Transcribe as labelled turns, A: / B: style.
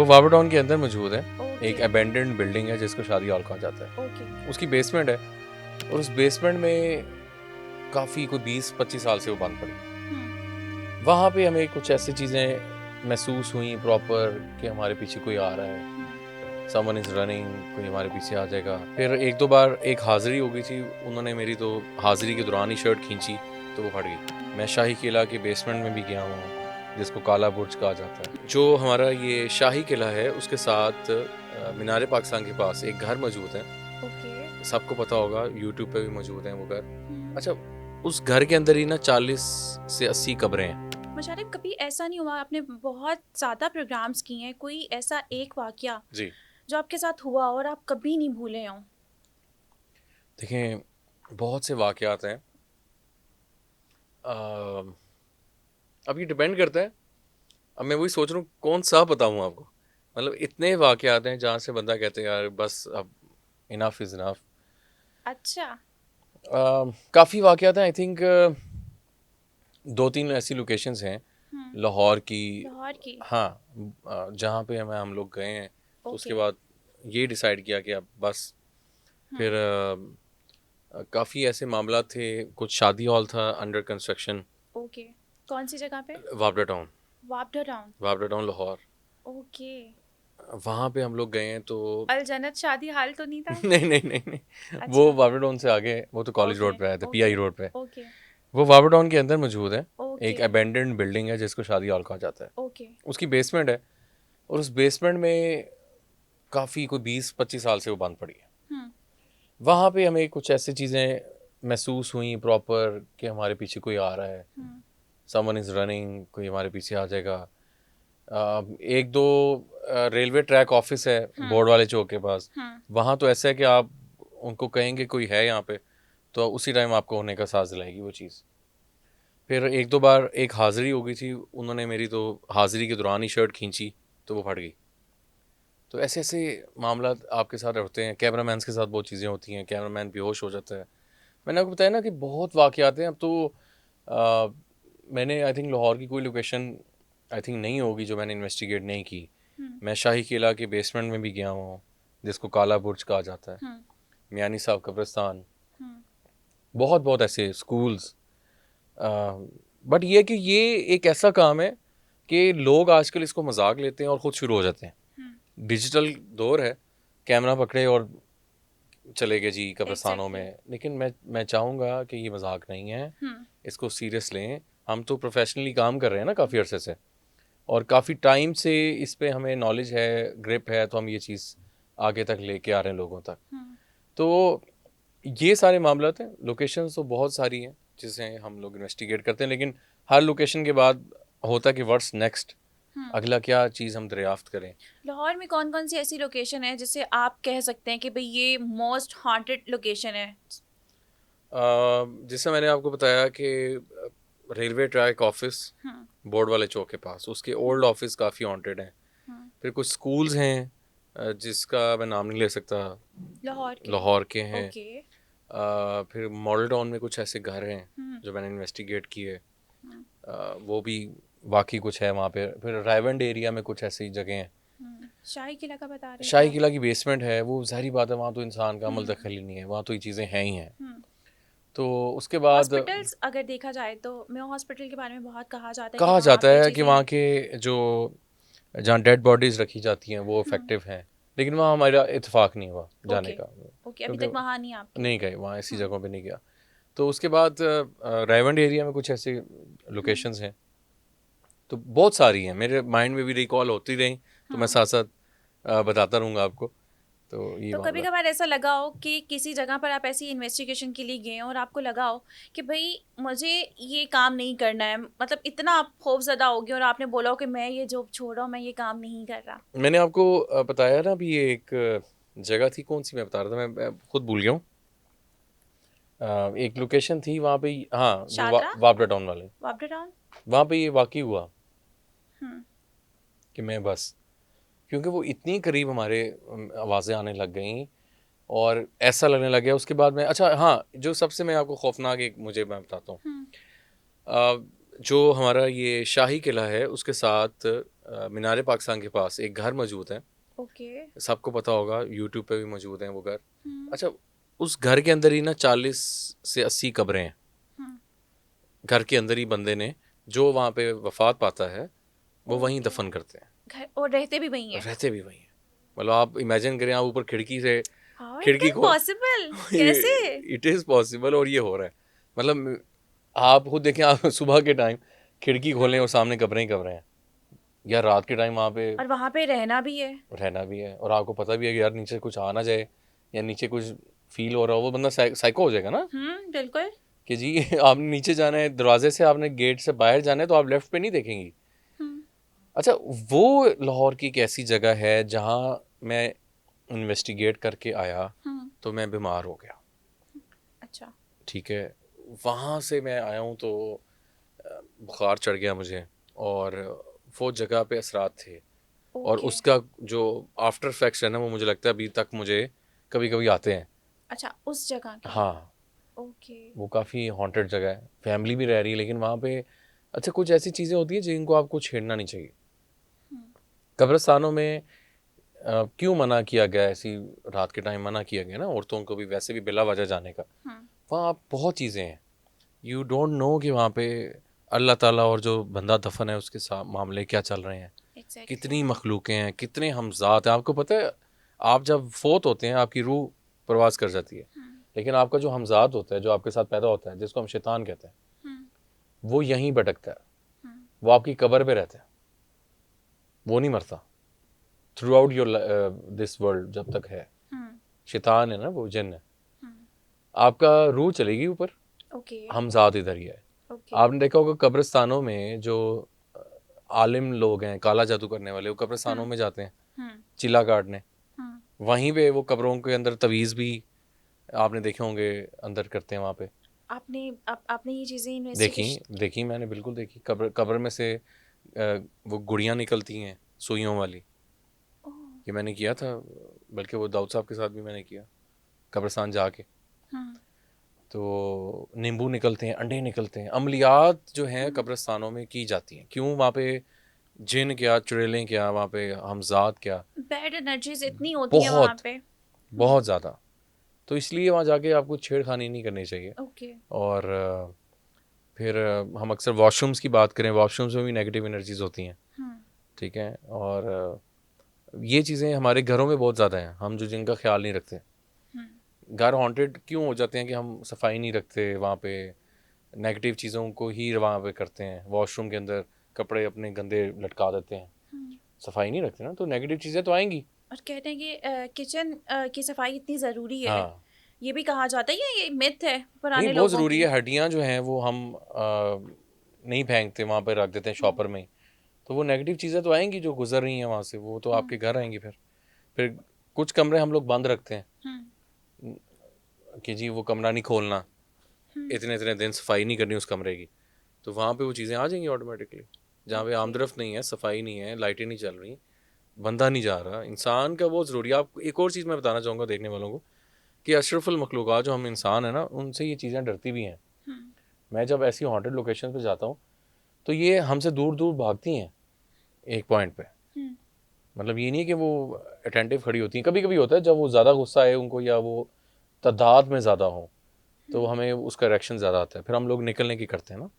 A: वो वापडा टाउन के अंदर मौजूद है। एक
B: ओके
A: अबेंडेंड बिल्डिंग है जिसको शादी हॉल कहा जाता है।
B: ओके।
A: उसकी बेसमेंट है और उस बेसमेंट में काफ़ी कोई 20-25 साल से वो बंद पड़ी।
B: हम्म
A: वहाँ पे हमें कुछ ऐसी चीज़ें महसूस हुई प्रॉपर कि हमारे पीछे कोई आ रहा है,
B: हम्म।
A: समवन इज़ रनिंग, कोई हमारे पीछे आ जाएगा। फिर एक दो बार एक हाज़िरी हो गई थी, उन्होंने मेरी तो हाज़िरी के दौरान ही शर्ट खींची तो वो फट गई। मैं शाही किला के बेसमेंट में भी गया हूँ जिसको काला बुर्ज कहा जाता है। जो हमारा ये शाही किला है उसके साथ मीनार पाकिस्तान के पास एक घर मौजूद है।
B: ओके।
A: सबको पता होगा, यूट्यूब पे भी मौजूद हैं वो घर।
B: हम्म।
A: अच्छा, उस घर के अंदर ही ना 40 से 80 कब्रें हैं।
B: मुशारिफ, कभी ऐसा नहीं हुआ, आपने बहुत ज़्यादा प्रोग्राम्स किए हैं, कोई ऐसा एक वाकया
A: जी
B: जो आपके साथ हुआ और आप कभी नहीं भूले हों?
A: देखें, बहुत से वाक़यात हैं। अ, अब ये डिपेंड करता है। अब मैं वही सोच रहा हूँ कौन सा बताऊँ आपको। मतलब इतने वाक़यात हैं जहाँ से बंदा कहते हैं यार बस अब इनफ इज़ इनफ।
B: अच्छा।
A: काफ़ी वाक़यात हैं। आई थिंक 2-3 ऐसी लोकेशंस हैं
B: हम्म।
A: लाहौर की।
B: लाहौर की।
A: हाँ, जहाँ पे हम लोग गए हैं तो उसके
B: ओके।
A: बाद ये डिसाइड किया कि अब बस। फिर
B: हम्म।
A: काफ़ी ऐसे मामला थे। कुछ शादी हॉल था अंडर कंस्ट्रक्शन।
B: ओके। कौन सी जगह पे?
A: Wapda town.
B: Wapda town.
A: Wapda town Lahore.
B: Okay.
A: वहाँ पे हम लोग गए हैं तो
B: अल जन्नत शादी हाल तो नहीं था?
A: नहीं नहीं नहीं नहीं, वो
B: अच्छा।
A: वापडा टाउन से आगे है, वो तो कॉलेज
B: ओके
A: रोड पे आया था, पीआई
B: ओके
A: रोड पे।
B: ओके
A: वो वापडा टाउन के अंदर मौजूद है।
B: ओके
A: एक अबेंडेंड बिल्डिंग है जिसको शादी हॉल कहा जाता है।
B: ओके।
A: उसकी बेसमेंट है और उस बेसमेंट में काफ़ी कोई 20-25 साल से वो बंद पड़ी है।
B: हम्म
A: वहाँ पे हमें कुछ ऐसी चीज़ें महसूस हुई प्रॉपर कि हमारे पीछे कोई आ रहा है,
B: हम्म
A: समवन इज़ रनिंग, कोई हमारे पीछे आ जाएगा। एक दो रेलवे ट्रैक ऑफिस है
B: हम्म
A: बोर्ड वाले चौक के पास।
B: हम्म।
A: वहाँ तो ऐसा है कि आप उनको कहेंगे कोई है यहाँ पे तो उसी टाइम आपको होने का साथ दिलाएगी वो चीज़। फिर एक दो बार एक हाज़िरी हो गई थी, उन्होंने मेरी तो हाज़िरी के दौरान ही शर्ट खींची तो वो फट गई। तो ऐसे ऐसे मामला आपके साथ होते हैं। कैमरामैन के साथ बहुत चीज़ें होती हैं, कैमरामैन बेहोश हो जाता है। मैंने आपको बताया ना कि बहुत वाक़यात हैं। अब तो अ, मैंने आई थिंक लाहौर की कोई लोकेशन आई थिंक नहीं होगी जो मैंने इन्वेस्टिगेट नहीं की।
B: हम्म
A: मैं शाही किला के बेसमेंट में भी गया हूँ जिसको काला बुर्ज कहा जाता है।
B: हम्म
A: मियानी साहब कब्रिस्तान,
B: हम्म।
A: बहुत बहुत ऐसे स्कूल्स। बट ये कि ये एक ऐसा काम है कि लोग आजकल इसको मजाक लेते हैं और ख़ुद शुरू हो जाते हैं।
B: हम्म।
A: डिजिटल दौर है, कैमरा पकड़े और चले गए जी कब्रिस्तानों
B: एग्जैक्टली।
A: में। लेकिन मैं चाहूँगा कि ये मजाक नहीं है,
B: हम्म
A: इसको सीरियस लें। हम तो प्रोफेशनली काम कर रहे हैं ना काफ़ी अरसे से, और काफ़ी टाइम से इस पे हमें नॉलेज है, ग्रिप है, तो हम ये चीज़ आगे तक लेके आ रहे हैं लोगों तक।
B: हम्म
A: तो ये सारे मामला हैं। लोकेशंस तो बहुत सारी हैं जिसे हम लोग इन्वेस्टिगेट करते हैं, लेकिन हर लोकेशन के बाद होता है कि व्हाट्स नेक्स्ट,
B: हम्म।
A: अगला क्या चीज़ हम दरियाफ्त करें।
B: लाहौर में कौन कौन सी ऐसी लोकेशन है जिसे आप कह सकते हैं कि भाई ये मोस्ट हॉन्टेड लोकेशन है?
A: जैसे मैंने आपको बताया कि रेलवे ट्रैक ऑफिस
B: हम्म
A: बोर्ड वाले चौक के पास, उसके ओल्ड ऑफिस काफ़ी हॉन्टेड हैं।
B: हम्म।
A: फिर कुछ स्कूल्स हैं जिसका मैं नाम नहीं ले सकता,
B: लाहौर के।
A: लाहौर के हैं।
B: ओके।
A: फिर मॉडल टाउन में कुछ ऐसे घर हैं
B: हम्म
A: जो मैंने इन्वेस्टिगेट किए।
B: हम्म
A: वो भी वाकई कुछ है वहाँ पे। फिर रायवंड एरिया में कुछ ऐसी जगह हैं।
B: शाही किला का बता रहे थे
A: शाही
B: आप?
A: किला की बेसमेंट है, वो ज़ाहिर बात है वहाँ तो इंसान का अमल
B: हम्म
A: दखल ही नहीं है, वहाँ तो ये चीज़ें हैं ही हैं।
B: हम्म।
A: तो उसके बाद
B: हॉस्पिटल्स अगर देखा जाए तो मेयो हॉस्पिटल के बारे में बहुत कहा जाता है कि
A: कहा
B: वहाँ
A: जाता
B: पे
A: है कि वहाँ
B: चीज़ें।
A: के जो जहाँ डेड बॉडीज़ रखी जाती हैं वो
B: हम्म।
A: इफ़ेक्टिव हैं, लेकिन वहाँ हमारा इत्तेफाक नहीं हुआ जाने
B: ओके
A: का,
B: ओके। अभी
A: क्योंकि
B: तक वहाँ नहीं आपके?
A: नहीं गए वहाँ, ऐसी
B: हम्म
A: जगहों पे नहीं गया। तो उसके बाद रायवंड एरिया में कुछ ऐसे
B: हम्म
A: लोकेशंस हैं। तो बहुत सारी हैं, मेरे माइंड में भी रिकॉल होती रहीं, तो मैं
B: हम्म।
A: साथ साथ बताता रहूँगा आपको। तो ये
B: तो कभी
A: मामला।
B: कभार ऐसा लगा हो कि किसी जगह पर आप ऐसी इन्वेस्टिगेशन के लिए गए हो और आपको लगा हो कि भाई मुझे ये काम नहीं करना है, मतलब इतना आप खौफजदा हो गए और आपने बोला हो कि मैं ये जॉब छोड़ रहा हूँ, मैं ये काम नहीं कर रहा?
A: मैंने आपको बताया ना अभी, ये एक जगह थी, कौन सी मैं बता रहा था, मैं खुद भूल गया हूँ। एक लोकेशन थी वहाँ पे हाँ, जो
B: शादरा?
A: वापडा टाउन वाले,
B: वापडा टाउन?
A: वहाँ पे ये वाकई हुआ
B: हम्म
A: कि मैं बस, क्योंकि वो इतनी करीब हमारे आवाज़ें आने लग गई और ऐसा लगने लग गया। उसके बाद में अच्छा हाँ, जो सबसे मैं आपको खौफनाक एक मुझे मैं बताता हूँ।
B: हम्म
A: जो हमारा ये शाही किला है उसके साथ मीनार पाकिस्तान के पास एक घर मौजूद है,
B: ओके।
A: सबको पता होगा, यूट्यूब पे भी मौजूद हैं वो घर।
B: हम्म।
A: अच्छा, उस घर के अंदर ही ना 40 से 80 कब्रें हैं।
B: हम्म।
A: घर के अंदर ही बंदे ने जो वहाँ पे वफात पाता है वो वहीं
B: ओके।
A: दफन करते हैं,
B: घर और रहते भी वही हैं?
A: रहते भी वहीं हैं। मतलब आप इमेजिन करें, आप ऊपर खिड़की से
B: हाउ इट
A: खिड़की
B: कैन
A: को
B: पॉसिबल, कैसे?
A: इट इज़ पॉसिबल, और ये हो रहा है। मतलब आप खुद देखें, आप सुबह के टाइम खिड़की खोलें और सामने कब्रें ही कब्रें हैं, या रात के टाइम वहाँ पे
B: और वहां पे रहना भी है?
A: रहना भी है, और आपको पता भी है कि यार नीचे कुछ आ ना जाए, या नीचे कुछ फील हो रहा हो, वो बंदा साइको हो जाएगा ना
B: बिल्कुल।
A: कि जी आपने नीचे जाना है, दरवाजे से आपने गेट से बाहर जाना है, तो आप लेफ्ट पे नहीं देखेंगी।
B: हम्म।
A: अच्छा, वो लाहौर की एक ऐसी जगह है जहाँ मैं इन्वेस्टिगेट करके आया
B: हम्म।
A: तो मैं बीमार हो गया।
B: अच्छा।
A: ठीक है, वहाँ से मैं आया हूँ तो बुखार चढ़ गया मुझे, और वो जगह पे असरात थे, और
B: ओके।
A: उसका जो आफ्टर इफेक्ट्स है ना, वो मुझे लगता है अभी तक मुझे कभी कभी आते हैं।
B: अच्छा, उस जगह के?
A: हाँ,
B: ओके।
A: वो काफ़ी हॉन्टेड जगह है, फैमिली भी रह रही है, लेकिन वहाँ पे अच्छा कुछ ऐसी चीज़ें होती हैं जिनको आपको छेड़ना नहीं चाहिए।
B: हम्म।
A: कब्रिस्तानों में क्यों मना किया गया है, ऐसी रात के टाइम मना किया गया ना औरतों को भी, वैसे भी बिला वजह जाने का।
B: हम्म।
A: वहाँ आप बहुत चीज़ें हैं, यू डोंट नो कि वहाँ पे अल्लाह ताला और जो बंदा दफन है उसके साथ मामले क्या चल रहे हैं,
B: एग्जैक्टली।
A: कितनी मखलूकें हैं, कितने हमजात हैं। आपको पता है, आप जब फोत होते हैं आपकी रूह प्रवास कर जाती है,
B: हम्म।
A: लेकिन आपका जो हमजात होता है, जो आपके साथ पैदा होता है, जिसको हम शैतान कहते हैं,
B: हम्म।
A: वो यहीं भटकता है,
B: हम्म।
A: वो आपकी कब्र पे रहता है, वो नहीं मरता through out your this world जब तक है।
B: हम्म।
A: शैतान है ना, वो जिन है।
B: हम्म।
A: आपका रूह चलेगी ऊपर,
B: ओके।
A: हमजात इधर ही है।
B: ओके।
A: आपने देखा होगा कब्रिस्तानों में जो आलिम लोग हैं, काला जादू करने वाले, वो कब्रिस्तानों
B: हम्म।
A: में जाते हैं
B: हम्म।
A: चिल्ला काटने।
B: हम्म।
A: वहीं पे वो कब्रों के अंदर तवीज़ भी आपने देखे होंगे अंदर करते हैं वहाँ पे।
B: आपने ये चीज़ें
A: देखी,
B: इन्वेस्टिगेशन?
A: देखी मैंने, बिल्कुल देखी। कब्र कब्र में से वो गुड़ियाँ निकलती हैं सुइयों वाली,
B: ओह।
A: ये मैंने किया था, बल्कि वो दाऊद साहब के साथ भी मैंने किया कब्रिस्तान जाके।
B: हम्म।
A: तो नींबू निकलते हैं, अंडे निकलते हैं, अमलियात जो हैं
B: हम्म।
A: कब्रिस्तानों में की जाती हैं। क्यों? वहाँ पे जिन क्या, चुड़ैलें क्या, वहाँ पे हमजात क्या,
B: बैड एनर्जीज इतनी होती हैं वहाँ
A: बहुत
B: पे?
A: बहुत ज़्यादा। तो इसलिए वहाँ जाके आपको छेड़खानी नहीं करनी चाहिए।
B: ओके।
A: और फिर हम अक्सर वॉशरूम्स की बात करें, वॉशरूम्स में भी नेगेटिव एनर्जीज होती हैं।
B: हम्म।
A: ठीक है, और ये चीज़ें हमारे घरों में बहुत ज़्यादा हैं, हम जो जिनका ख्याल नहीं रखते।
B: हम्म।
A: घर हॉन्टेड क्यों हो जाते हैं कि हम सफाई नहीं रखते, वहाँ पे नेगेटिव चीज़ों को ही वहाँ पे करते हैं। वॉशरूम के अंदर कपड़े अपने गंदे लटका देते हैं,
B: हम्म।
A: सफाई नहीं रखते ना, तो नेगेटिव चीज़ें तो आएंगी।
B: और कहते हैं कि किचन की सफाई इतनी ज़रूरी है,
A: हाँ,
B: ये भी कहा जाता है या ये मिथ है
A: नहीं,
B: पुराने
A: बहुत
B: लोगों
A: ज़रूरी
B: की?
A: है। हड्डियाँ जो हैं वो हम नहीं फेंकते, वहाँ पे रख देते हैं
B: हम्म।
A: शॉपर में ही। तो वो नेगेटिव चीज़ें तो आएंगी जो गुजर रही हैं वहाँ से, वो तो
B: हम्म।
A: आपके घर आएंगी। फिर कुछ कमरे हम लोग बंद रखते हैं
B: हम्म।
A: कि जी वो कमरा नहीं खोलना,
B: हम्म।
A: इतने इतने दिन सफाई नहीं करनी उस कमरे की, तो वहाँ पे वो चीज़ें आ जाएंगी ऑटोमेटिकली। जहाँ पे
B: ओके।
A: आमदरफ्त नहीं है, सफाई नहीं है, लाइटें नहीं चल रही, बंदा नहीं जा रहा, इंसान का बहुत ज़रूरी है। आप एक और चीज़ मैं बताना चाहूँगा देखने वालों को, कि अशरफुल मखलूक़ात जो हम इंसान है ना, उनसे ये चीज़ें डरती भी हैं।
B: हम्म।
A: मैं जब ऐसी हॉन्टेड लोकेशन पे जाता हूँ तो ये हमसे दूर दूर भागती हैं एक पॉइंट पे।
B: हम्म।
A: मतलब ये नहीं कि वो अटेंटिव खड़ी होती हैं, कभी कभी होता है जब वो ज़्यादा गुस्सा है उनको, या वो तादाद में ज़्यादा हो, तो
B: हम्म।
A: हमें उसका रिएक्शन ज़्यादा आता है, फिर हम लोग निकलने की करते हैं ना।